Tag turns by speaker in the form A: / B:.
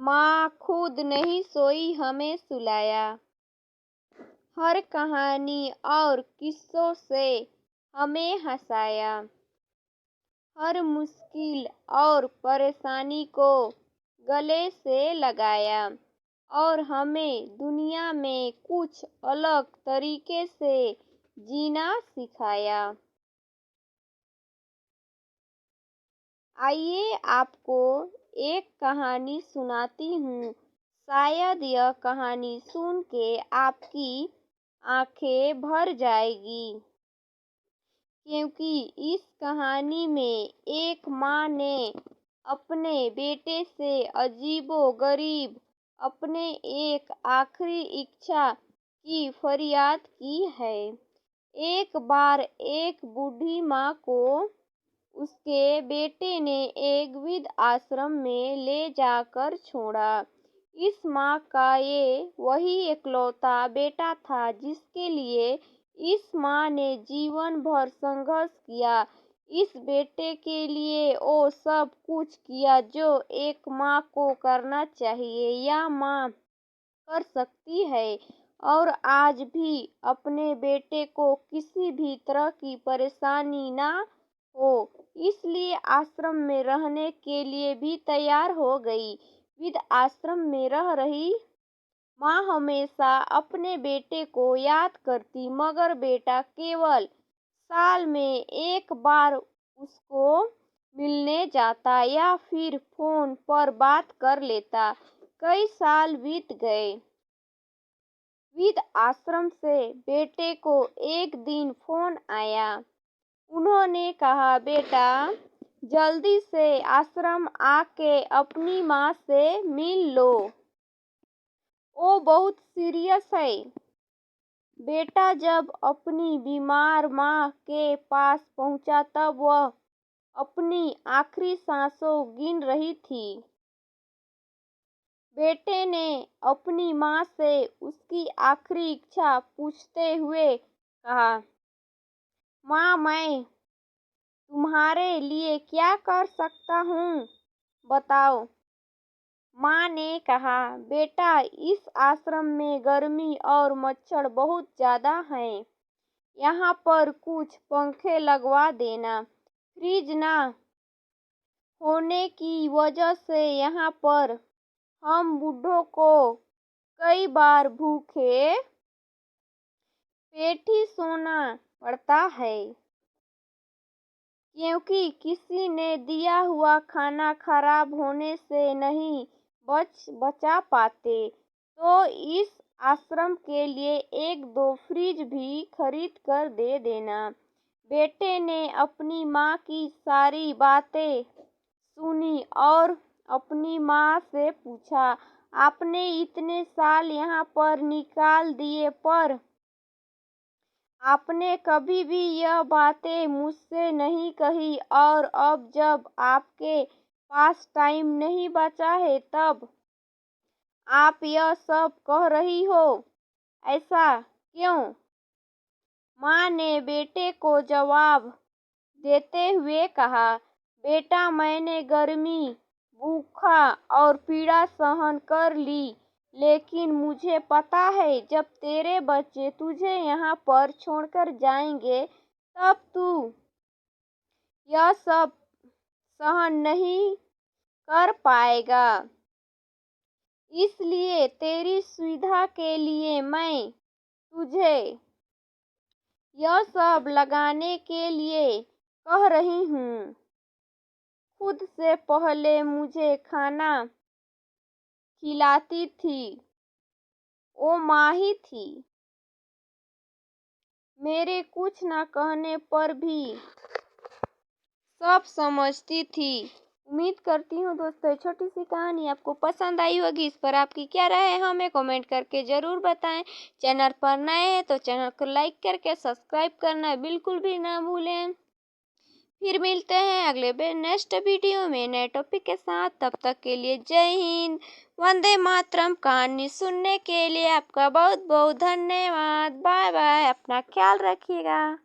A: माँ खुद नहीं सोई हमें सुलाया। हर कहानी और किस्सों से हमें हंसाया। हर मुश्किल और परेशानी को गले से लगाया और हमें दुनिया में कुछ अलग तरीके से जीना सिखाया। आइए आपको एक कहानी सुनाती हूँ। शायद यह कहानी सुन के आपकी आंखें भर जाएगी, क्योंकि इस कहानी में एक माँ ने अपने बेटे से अजीबो-गरीब अपने एक आखिरी इच्छा की फरियाद की है। एक बार एक बूढ़ी माँ को उसके बेटे ने एक वृद्ध आश्रम में ले जाकर छोड़ा। इस माँ का ये वही इकलौता बेटा था जिसके लिए इस माँ ने जीवन भर संघर्ष किया। इस बेटे के लिए वो सब कुछ किया जो एक माँ को करना चाहिए या माँ कर सकती है, और आज भी अपने बेटे को किसी भी तरह की परेशानी ना हो, इसलिए आश्रम में रहने के लिए भी तैयार हो गई। वृद्ध आश्रम में रह रही माँ हमेशा अपने बेटे को याद करती, मगर बेटा केवल साल में एक बार उसको मिलने जाता या फिर फोन पर बात कर लेता। कई साल बीत गए। वृद्ध आश्रम से बेटे को एक दिन फोन आया। उन्होंने कहा, बेटा जल्दी से आश्रम आके अपनी माँ से मिल लो, वो बहुत सीरियस है। बेटा जब अपनी बीमार माँ के पास पहुंचा तब वह अपनी आखिरी सांसों गिन रही थी। बेटे ने अपनी माँ से उसकी आखिरी इच्छा पूछते हुए कहा, माँ मैं तुम्हारे लिए क्या कर सकता हूँ, बताओ। माँ ने कहा, बेटा इस आश्रम में गर्मी और मच्छर बहुत ज़्यादा हैं। यहाँ पर कुछ पंखे लगवा देना। फ्रिज ना होने की वजह से यहाँ पर हम बूढ़ों को कई बार भूखे पेट ही सोना पड़ता है, क्योंकि किसी ने दिया हुआ खाना खराब होने से नहीं बचा पाते। तो इस आश्रम के लिए एक दो फ्रिज भी खरीद कर दे देना। बेटे ने अपनी माँ की सारी बातें सुनी और अपनी माँ से पूछा, आपने इतने साल यहाँ पर निकाल दिए पर आपने कभी भी यह बातें मुझसे नहीं कही, और अब जब आपके पास टाइम नहीं बचा है तब आप यह सब कह रही हो, ऐसा क्यों? माँ ने बेटे को जवाब देते हुए कहा, बेटा मैंने गर्मी, भूखा और पीड़ा सहन कर ली, लेकिन मुझे पता है जब तेरे बच्चे तुझे यहाँ पर छोड़कर जाएंगे तब तू यह सब सहन नहीं कर पाएगा। इसलिए तेरी सुविधा के लिए मैं तुझे यह सब लगाने के लिए कह रही हूँ। खुद से पहले मुझे खाना खिलाती थी, वो माँ ही थी। मेरे कुछ न कहने पर भी सब समझती थी। उम्मीद करती हूँ दोस्तों छोटी सी कहानी आपको पसंद आई होगी। इस पर आपकी क्या राय है हमें कमेंट करके ज़रूर बताएं। चैनल पर नए हैं तो चैनल को लाइक करके सब्सक्राइब करना बिल्कुल भी ना भूलें। फिर मिलते हैं अगले नेक्स्ट वीडियो में नए टॉपिक के साथ। तब तक के लिए जय हिंद, वंदे मातरम। कहानी सुनने के लिए आपका बहुत बहुत धन्यवाद। बाय बाय, अपना ख्याल रखिएगा।